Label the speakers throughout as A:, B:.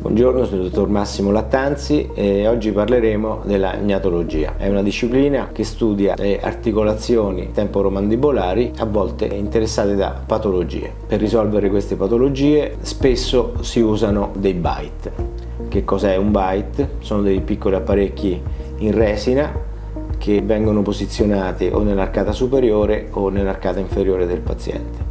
A: Buongiorno, sono il dottor Massimo Lattanzi e oggi parleremo della gnatologia. È una disciplina che studia le articolazioni temporomandibolari, a volte interessate da patologie. Per risolvere queste patologie spesso si usano dei bite. Che cos'è un bite? Sono dei piccoli apparecchi in resina che vengono posizionati o nell'arcata superiore o nell'arcata inferiore del paziente.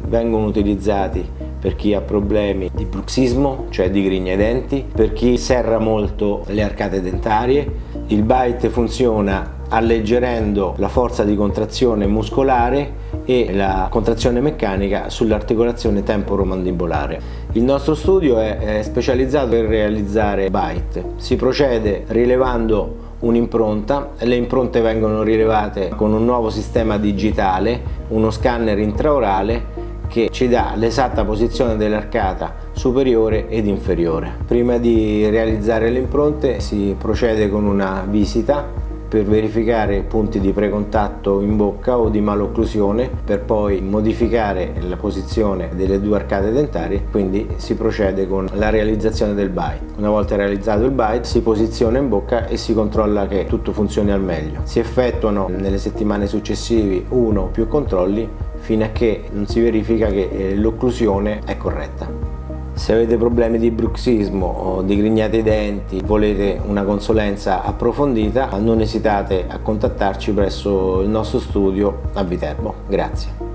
A: Vengono utilizzati per chi ha problemi di bruxismo, cioè di grigna ai denti, per chi serra molto le arcate dentarie. Il bite funziona alleggerendo la forza di contrazione muscolare e la contrazione meccanica sull'articolazione temporomandibolare. Il nostro studio è specializzato per realizzare bite. Si procede rilevando un'impronta, le impronte vengono rilevate con un nuovo sistema digitale, uno scanner intraorale che ci dà l'esatta posizione dell'arcata superiore ed inferiore. Prima di realizzare le impronte si procede con una visita per verificare punti di precontatto in bocca o di malocclusione, per poi modificare la posizione delle due arcate dentarie, quindi si procede con la realizzazione del bite. Una volta realizzato il bite si posiziona in bocca e si controlla che tutto funzioni al meglio. Si effettuano nelle settimane successive uno o più controlli fino a che non si verifica che l'occlusione è corretta. Se avete problemi di bruxismo o di grignate ai denti, volete una consulenza approfondita, non esitate a contattarci presso il nostro studio a Viterbo. Grazie.